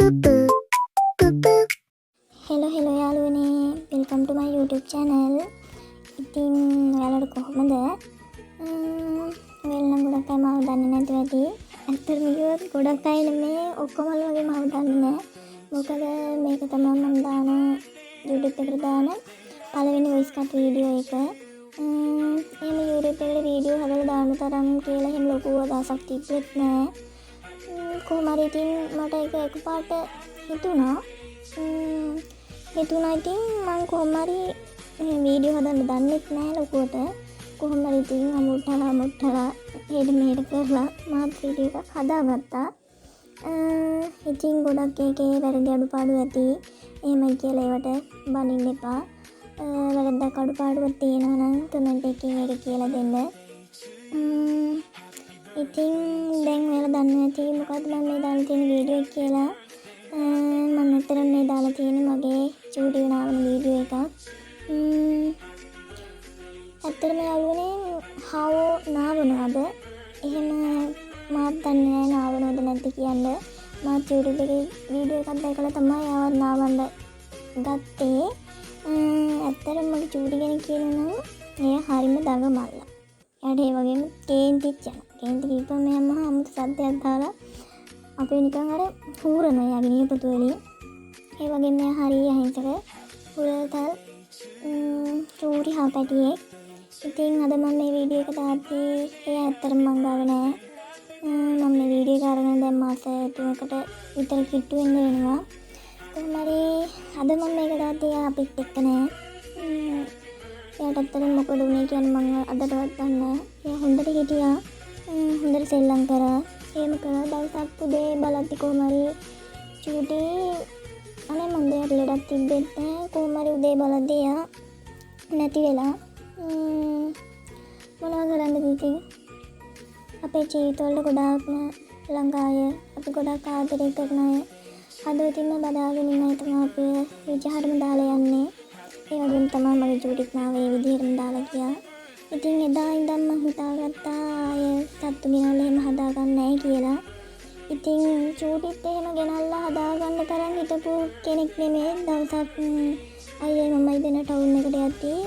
Hello යාළුවනේ, welcome to my YouTube channel. ඉතින් ඔයාලට කොහොමද? වෙලනම් ගොඩක් අය මාව දන්නේ නැති ඇති. ඇත්තටම කිව්වොත් ගොඩක් අය මේ ඔක්කොම වගේ මාව දන්නේ නැහැ. මොකද මේක තමයි මම දාන YouTube එකට දාන පළවෙනි voice cut වීඩියෝ එක. එහෙම YouTube එකට වීඩියෝ හදලා දාන්න තරම් කියලා එහෙම ලොකු අදහසක් තිබ්බෙත් නැහැ. කොහොම හරි ඉතින් මට ඒක එකපාරට හිතුණා. ඉතින් මම කොහොම හරි වීඩියෝ හදන්න දන්නෙත් නැහැ ලොකුවට. කොහොම හරි ඉතින් අමුට්ටලා හෙඩ මෙහෙඩ කරලා මාත් වීඩියෝ එකක් හදාගත්තා. ඉතින් ගොඩක් ඒකේ වැරදි අඩුපාඩු ඇති. එහෙමයි කියලා ඒවට බනින්න එපා. වැරද්දක් අඩුපාඩුවක් තියෙනවා නම් කමෙන්ට් එකකින් ඒක කියලා දෙන්න. ඉතින් දැන් ඔයාලා දන්නවා ඇති මොකද්ද මම මේ දාලා තියෙන වීඩියෝ එක කියලා. මම අතරම මේ දාලා තියෙන මගේ චූටි නාවන වීඩියෝ එකක්. ඇත්තටම යාළුවනේ හාවෝ නාවනවද? එහෙම මාත් දන්නේ නැහැ නාවනවද නැද්ද කියන්නේ. මාත් YouTube එකේ වීඩියෝ එකක් දැකලා තමයි ආවත් නාවන්න ගත්තේ. ඇත්තටම මගේ චූටි කෙනෙක් කියනවා නම් එයා හරිම දඟමල්ලා. එයාට ඒ වගේම කේන්තිත් යනවා. කේන්ති කිව්වම එයාම අමුතු සද්දයක් දාලා අපේ නිකන් අර හූරනවා යාගේ නියපොතු වලින්. ඒ වගේම එයා හරිය අහිංසක හුරතල් චූටි හාපැටියෙක්. ඉතින් අද මම මේ වීඩියෝ එක දාද්දී එයා ඇත්තටම මං ගාව නෑ. මම මේ වීඩියෝ එක අරගෙන දැන් මාස 3කට විතර කිට්ටු වෙන්න වෙනවා. කොහොම හරි අද මම මේක දාද්දී එයා අපිත් එක්ක නෑ. එයාට ඇත්තටම මොකද උනේ කියන්නේ මම අදටවත් දන්නේ නෑ. එයා හොඳට හිටියා. හොඳට සෙල්ලම් කරා. එහෙම කරා දවසක් උදේ බලද්දි කොහොම හරි චූටි අනේ මම දෙයට ලඩක් තිබ්බෙත් නෑ. කොහොම හරි උදේ බලද්දි එයා නැති වෙලා. මොනවා කරන්නද ඉතින් අපේ ජීවිතවල ගොඩාක්ම ළඟාය අපි ගොඩක් ආදරය කරන අය හදවතින්ම බදාගෙන ඉන්න අය තමයි අපි විජහරම දාලා යන්නේ. ඒ වගේම තමයි මගේ චූටිත් මාව ඒ විදිහටම දාලා ගියා. ඉතින් එදා ඉඳන් මම හිතාගත්තා අය සත්තු ගෙනල්ලා එහෙම හදාගන්න නැහැ කියලා. ඉතින් චූටිත් එහෙම ගෙනල්ලා හදාගන්න තරම් හිටපු කෙනෙක් නෙමෙයි. දවසක් අයියයි මමයි දෙන ටවුන් එකට යද්දී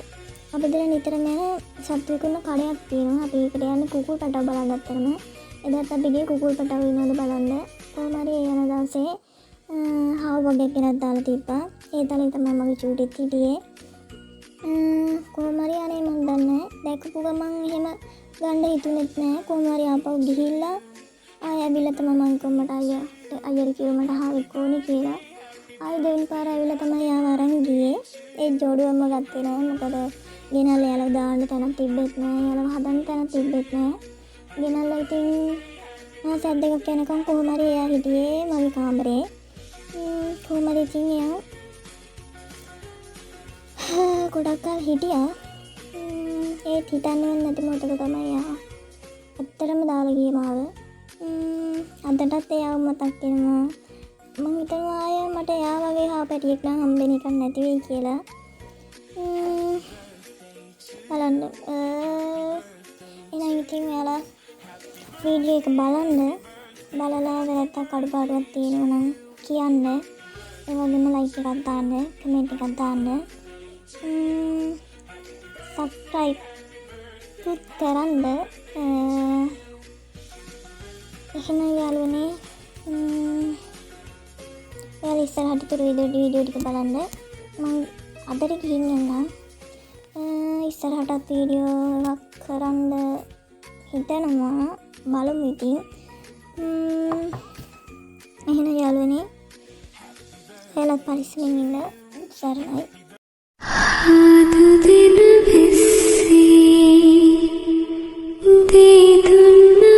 අපි දෙන නිතරම යන සත්තු විකුණන කඩයක් තියෙනවා. අපි ඒකට යන්නේ කුකුල් පැටව බලන්න ගත්තම. එදාත් අපි ගියේ කුකුල් පැටව ඉන්නවද බලන්න. කොහොම හරි ඒ යන දවසේ හාව වගේ කෙනෙක් දාලා තිබ්බා. ඒ තලෙන් තමයි මගේ චූටිත් හිටියේ. කොහොම හරි අනේ මම දන්නේ නැහැ. දැකපු ගමන් එහෙම ගන්න හිතුනෙත් නැහැ. කොහොම හරි ආපහු ගිහිල්ලා ආයෙ ඇවිල්ලා තමයි මම කොම්මට අයියට කිව්වා මට හාවෙක් ඕනේ කියලා. ආයෙ දෙවෙනි පාර ඇවිල්ලා තමයි ආව අරන් ගියේ. ඒ ජෝඩුවම ගත්තේ නැහැ. මොකද ගෙනල්ලා යාළුව දාන්න තැනක් තිබ්බෙත් නැහැ. යාළුව හදන්න තැනක් තිබ්බෙත් නැහැ. ගෙනල්ලා ඉතින් මාසයක් දෙකක් යනකම් කොහොම හරි එයා හිටියේ මගේ කාමරේ. කොහොම හරි ඉතින් එයා ගොඩක් කල් හිටියා. ඒත් හිතන්නේ නැති මොහොතක තමයි එයා ඇත්තටම දාලා ගියේ මාව. අදටත් එයාව මතක් වෙනවා. මම හිතනවා ආය මට එයා වගේ හාපැටියෙක් නම් හම්බෙන්න එකක් නැති වෙයි කියලා. බලන්න එහෙනම් ඉතින් ඔයාලා වීඩියෝ එක බලලා වැරද්දක් අඩුපාඩුවක් තියෙනවා නම් කියන්න. ඒ වගේම ලයික් එකක් දාන්න, කමෙන්ට් එකක් දාන්න. සබ්ස්ක්‍රයිබ් කරන්න. එහෙනම් යාළුවනේ ඔයාලා ඉස්සරහට තුරු වීඩියෝ ටික බලන්න. මම අදට ගිහින් යන්නම්. ඉස්සරහටත් වීඩියෝ එකක් කරන්න හිතනවා. බලමු ඉතින්. එහෙනම් යාළුවනේ ඔයාලා පරිස්සමින් ඉන්න. සරණයි. ආදුදින විස්සී දේදුන්නස්සී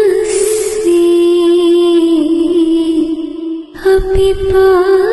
අපි පා